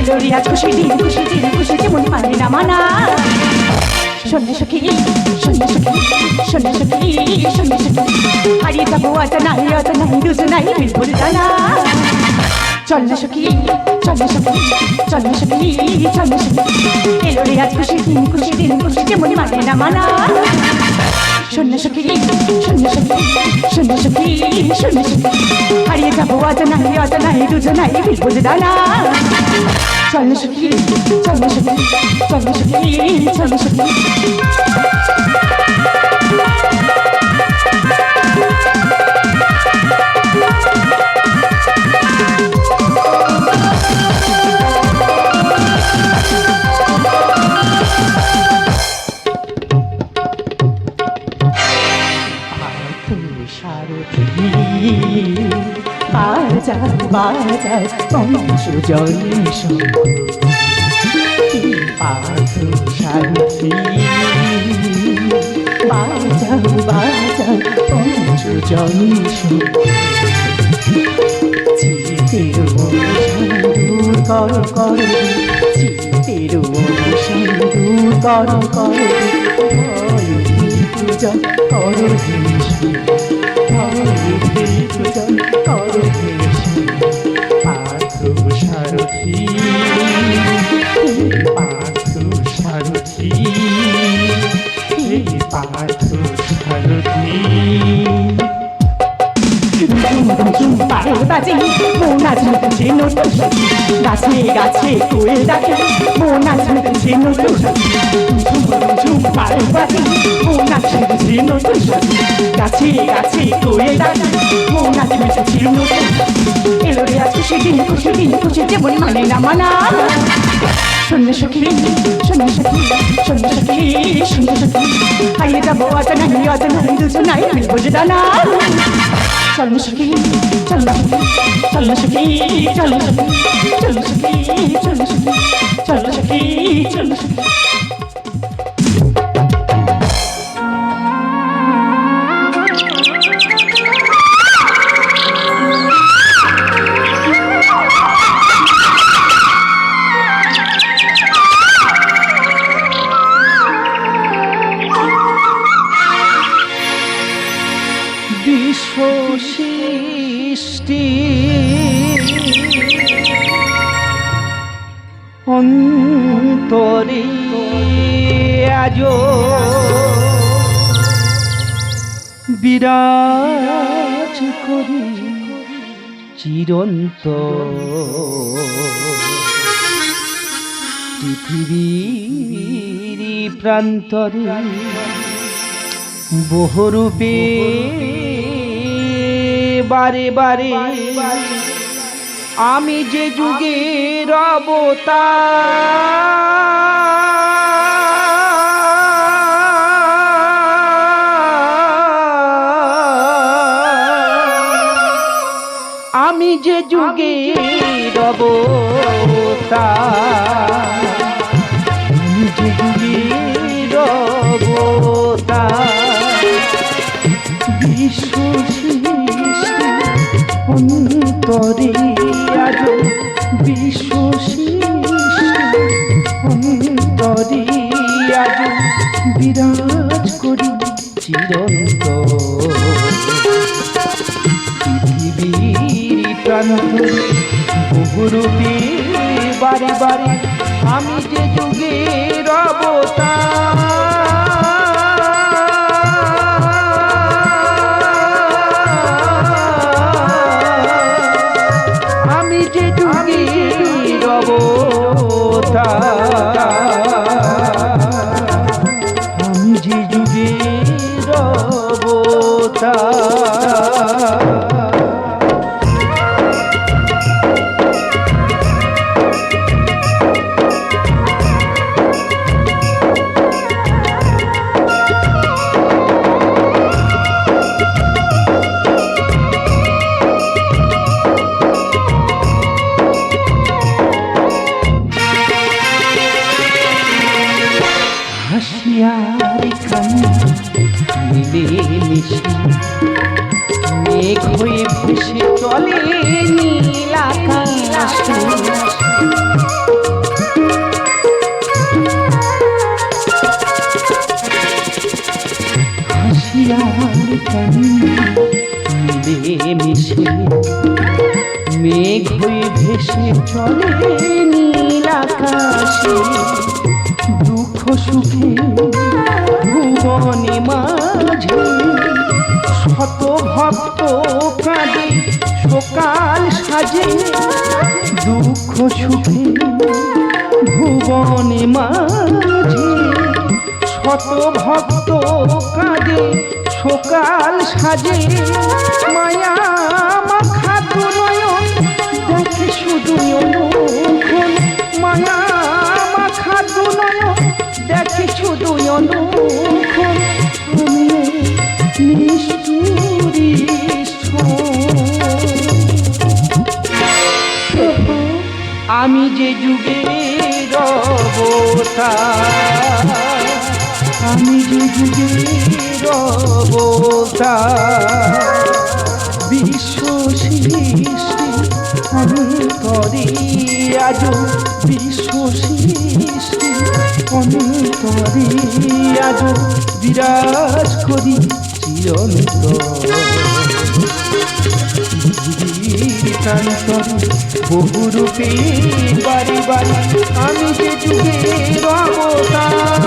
এলো রে আজ খুশি দিন খুশি দিন খুশি যেমন মানে না মানা শোনে সখী শোনে সখী শোনে সখী শোনে সখী হারিয়ে যাবো আজ নাই দুজ নাই বিলবুল জানা চল না সখী চল না সখী চল না সখী চল না সখী এলো রে আজ খুশি দিন খুশি যেমন মানে না মানা শোনে সখী শোনে সখী শোনে সখী শোনে সখী হারিয়ে যাবো আজ নাই দুজ নাই বিলবুল জানা চল না সখী চল না সখী চল না সখী চল না সখী বাজা বাজা পঞ্চজনী পাথর সারথি বাজা বাজা পঞ্চজনী চিতের দূর কর কর চিতের দূর কর কর পূজন কর পূজন কর পাথর সারথি পাথর সারথি পাথর সারথি পায়ের বাজে মন আজ মেতেছে নতুন গাছে গাছে কোয়েল ডাকে মন আজ মেতেছে নতুন পায়ের বাজে মন আজ মেতেছে নতুন গাছে গাছে কোয়েল ডাকে মন আজ মেতেছে নতুন এলো রে আজ খুশি দিন খুশি যেমন মানে না মানা শোনে সখী শোনে সখী শোনে সখী শোনে সখী হারিয়ে যাবো আজ নাই দুজ নাই বিলবুল জানা চল না সখী চল না চল না সখী চল না সখী চল না সখী চল না সখী চল না সখী চল না সখী সৃষ্টি অন্তরে আজ বিরাজ করি চিরন্তর পৃথিবীর প্রান্তরে বহুরূপে বারে বারে আমি যে যুগের অবতার আমি যে যুগের অবতার আমি যে যুগের অবতার বিশ্ব অন্তরে আজ বিশ্ব অন্তরে আজ বিরাজ করি চিরন্তর পৃথিবীর প্রান্তরে বহুরূপে বারে বারে আমি যে যুগের অবতার আমি যে যুগের অবতার মেঘ হয়ে ভেসে চলে নীল আকাশ চলে নীল আকাশে দুঃখ সুখে ভুবনে মাঝে শত ভক্ত কাঁদে সকাল সাজে দুঃখ সুখে ভুবনে মাঝে শত ভক্ত কাঁদে সকাল সাজে মায়া মাখা দুনয়ন দেখে শুধু অনুক্ষণ মায়া মাখা দুনয়ন দেখে শুধু অনুক্ষণ আমি নিষ্ঠুরি আমি যে যুগের অবতার আমি যে যুগের অবতার বিশ্ব সৃষ্টি আমি করি আজ বিশ্ব সৃষ্টি আমি করি আজ বিরাজ করি চিরন্তর বহুরূপে বাড়ি বাড়ি আমি যে যুগের অবতার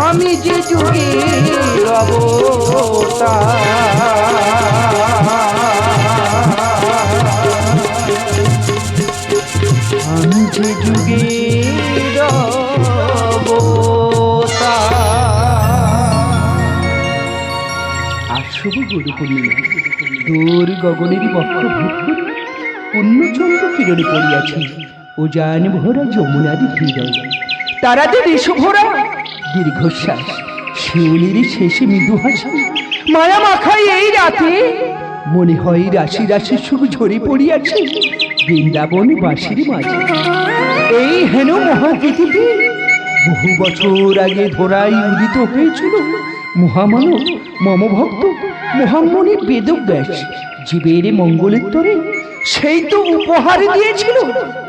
আমি যে যুগের অবতার আমি যে যুগের অবতার। আর শুভ গুরু পূর্ণিমা দূর গগনেরই বক্ষ ভূত পূর্ণচন্দ্র কিরণে পড়িয়াছে ও জান ভরা যমুনারি হৃদয় তারাদের এসো ভরা দীর্ঘশ্বাস শিউলির শেষে মৃদু হাসি মায়া মাখাই এই রাতে মনে হয় রাশি রাশি সুখ ঝরে পড়িয়াছে বৃন্দাবন বাসির মাঝে এই হেন মহাপৃথিবী বহু বছর আগে ধরাই উদিত হয়েছিল মহামানব মমভক্ত মহামণি বেদব্যাস জীবের মঙ্গলের তরে সেই তো উপহার দিয়েছিল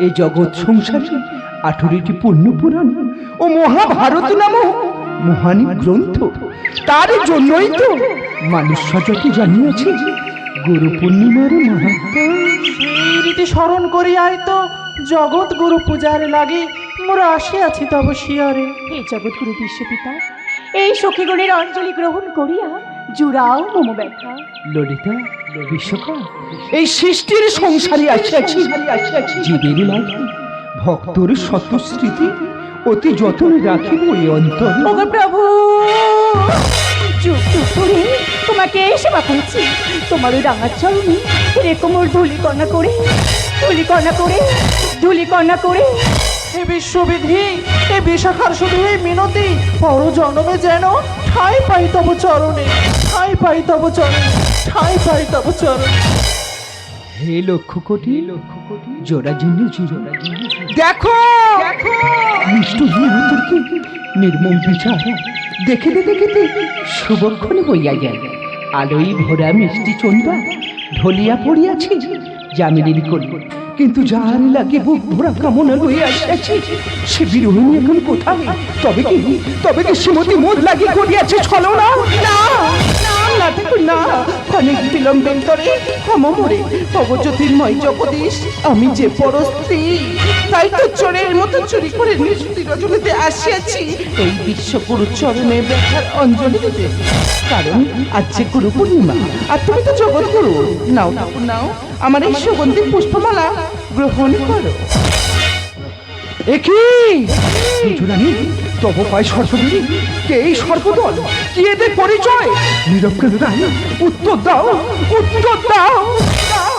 এই জগৎ সংসারে 18টি পূর্ণ পুরাণ ও মহাভারত নামক মহানী গ্রন্থ তার জন্যই তো মানুষ সজাতি জানিয়েছে গুরু পূর্ণিমার মাহাত্ম্য সেই রীতি স্মরণ করিয়াই তো জগৎ গুরু পূজার লাগে মোরা আসিয়াছি তব শিয়রে। হে জগৎগুরু বিশ্বপিতা এই সখীগণের অঞ্জলি গ্রহণ করিয়া জুড়াও মম ব্যথা ললিতা বিশ্বকা এই সৃষ্টির সংসারে আসিয়াছি জীবের লাগে ভক্তর শত স্মৃতি অতি যত্নে রাখিব এই অন্তর। ওগো প্রভু যুগ যুগ ধরে তোমাকে সেবা করছি তোমার ওই রাঙা চরণে রেকমর ধুলিকণা করে ধুলিকণা করে ধুলিকণা করে হে বিশ্ববিধি হে বিশাখার শুধু এই মিনতি পর জন্মে যেন ঠাঁই পাই তব চরণে ঠাঁই পাই তব চরণে ঠাঁই পাই তব চরণে। হে লক্ষ কোটি জোড়া জিন্ন দেখো নিষ্ঠুরকে নির্মম বিচার দেখিতে দেখিতে শুভক্ষণ হইয়া যায় আলোই ভরা মিষ্টি চন্দা ঢলিয়া পড়িয়াছে জামিনীর কোলে কিন্তু যার লাগে বুক ভরা কামনা লইয়া আসিয়াছে সে বিরোহিণী এখন কোথায় তবে কি শ্রীমতী মোর লাগে করিয়াছে ছলনা না না দেখো না অনেক বিলম্বের তরে ক্ষমরে অবজ্যোতির্ময় জগদীশ আমি যে পরস্ত্রী তাই তো চোরের মতো চুরি করে নিষ্ঠুর রজনীতে আসিয়াছি এই বিশ্বগুরু চরণে ব্যথার অঞ্জলি দিতে কারণ আজ যে গুরু পূর্ণিমা আর তুমি তো জগৎগুরু নাও নাও আমার এই সুগন্ধি পুষ্পমালা গ্রহণ করো। একই তব পায় সর্বদেবী কে এই সর্বদল কি এদের পরিচয় নিরক্ষণ উত্তর দাও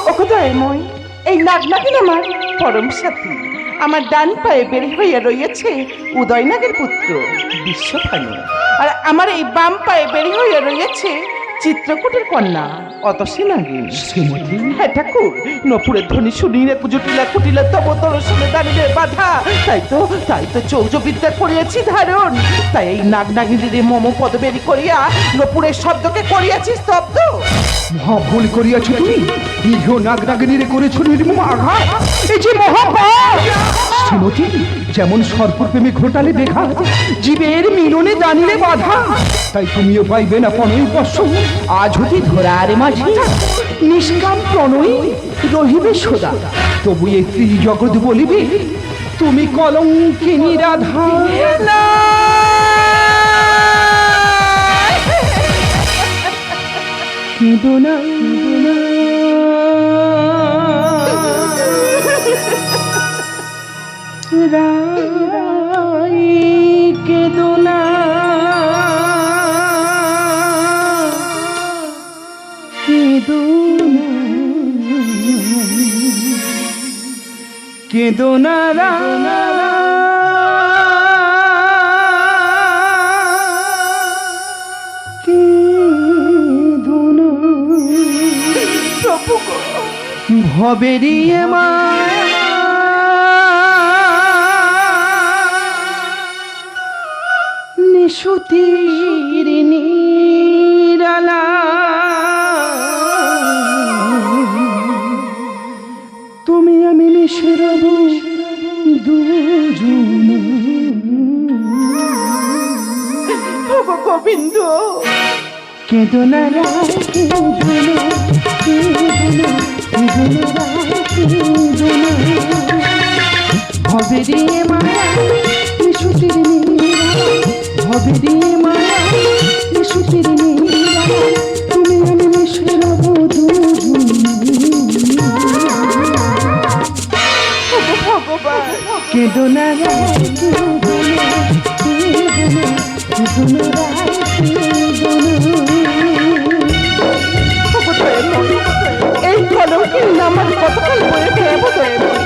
ও কোথায় মই এই নাগনাগিন আমার পরম সাথী আমার ডান পায়ে বের হইয়া রইয়াছে উদয়নাগের পুত্র বিশ্বভানু আর আমার এই বাম পায়ে বের হইয়া রইয়াছে চিত্রকূটের কন্যা অত সে নাগে শ্রীমতী হ্যাঁ ঠাকুর, নপুরের ধ্বনি শুনিলে কুজুটিলা কুটিলা তব দর্শনে দাঁড়িয়ে বাধা। তাই তো চৌজ বিদ্যার করিয়াছি ধারণ। তাই এই নাগ নাগিনীর মম পদবেরি করিয়া নপুরের শব্দকে করিয়াছি স্তব্ধ। মহা ভুল করিয়াছ তুমি। নিরীহ নাগনাগিনীরে করেছ নির্মম আঘাত। এই যে মহাপাপ। শ্রীমতী, যেমন সর্পপ্রেমে ঘটালে বেঘাত, জীবের মিলনে দানিলে বাধা, তাই তুমিও পাইবে না প্রণয় বর্ষ। আজ হতে ধরার মাঝে নিষ্কাম প্রণয় রহিবে সদা। তবু এই ত্রিজগৎ বলিবে তুমি কলঙ্কিনী রাধা। কেঁদো না, রাই কেঁদো না, কেঁদো না, কেঁদো না ভবেরিয়ে মা নিশুতির নিরালা, তুমি আমি মিশে রব দুজন। গোবিন্দ কেঁদো না রায়, কেঁদো না, কেঁদো না, কেঁদো না রায়, কেঁদো না। ভবে দিয়ে মায়া নিশুতির নিরালা, ভবে দিয়ে মায়া নিশুতির নিরালা, তুমি আমি মিশে রব দুজন। ভগবান কেঁদো না রায়, কেঁদো না, কেঁদো না, কেঁদো না রায়, কেঁদো না। এই কলঙ্কের নাম আমি কতকাল বয়ে বেড়াবো দয়াময়।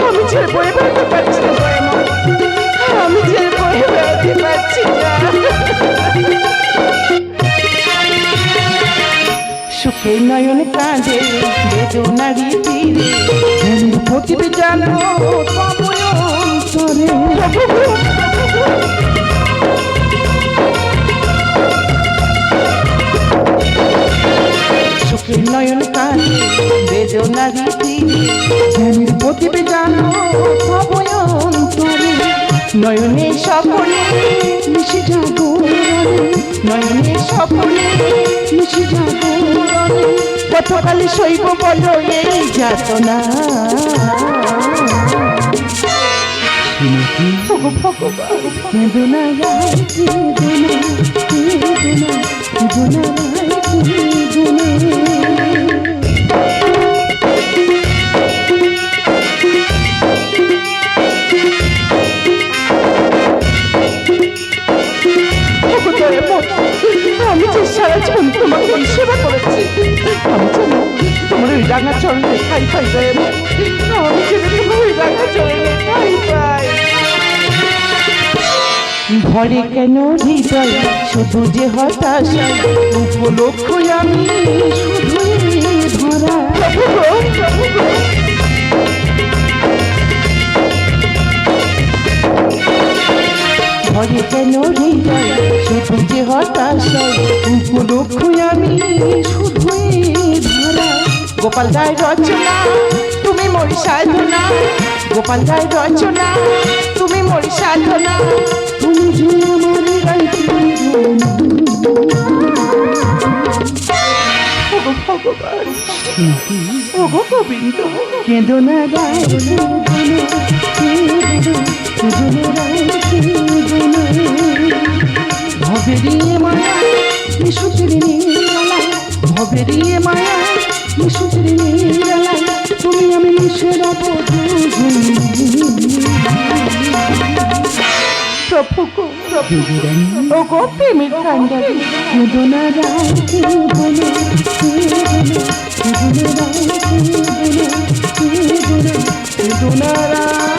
আমি যে বয়ে বেড়াতে পারছি না দয়াময়, আমি যে বয়ে বেড়াতে পারছি না। সুখে নয়ন কাঁদে বেদনারি তীরে, মনের প্রতিবে জানো অন্তরে। সুখে নয়ন কাঁদে বেদনারি তীরে, মনের প্রতিবে জানো অন্তরে। নয়নে সকলে মিশে যাবো, নয়নে সকলে মিশে যাবো, কতকালে সইব বলো এই যাতনা। কেঁদো না রায়, কেঁদো না, কেঁদো না, কেঁদো না রায়, কেঁদো না। আমি যে সারা জীবন তোমাকে সেবা করেছি, আমি জানো তোমার ওই রাঙা চরণে ঠাই পাই দয়াময়। আমি যেন তোমার ওই রাঙা চরণে ঠাই পাই। ভরে কেন হৃদয় শুধু যে হতাশা, উপলক্ষ আমি শুধুই ধরা। ভরে কেন হৃদয় শুধু যে হতাশা, উপলক্ষ আমি শুধুই ধরা। গোপাল রায় রচনা তুমি মরি সাধনা, গোপাল রায় রচনা তুমি মরি সাধনা। তুমি যে আমার ভগবান ওগো গোবিন্দ, কেঁদো না রায়, কেঁদো না রায়, কেঁদো না। ভবেরিয়ে মায়া নিশুতির নিরালায়, ভবেরিয়ে মায়া নিশুতির নিরালায়, তুমি আমি মিশে রব দুজন। প্রভু গো ওগো প্রেমের কান্ডারি, কেঁদো না রায়, কেঁদো না, কেঁদো না, কেঁদো না রায়, কেঁদো না, কেঁদো না, কেঁদো না রায়।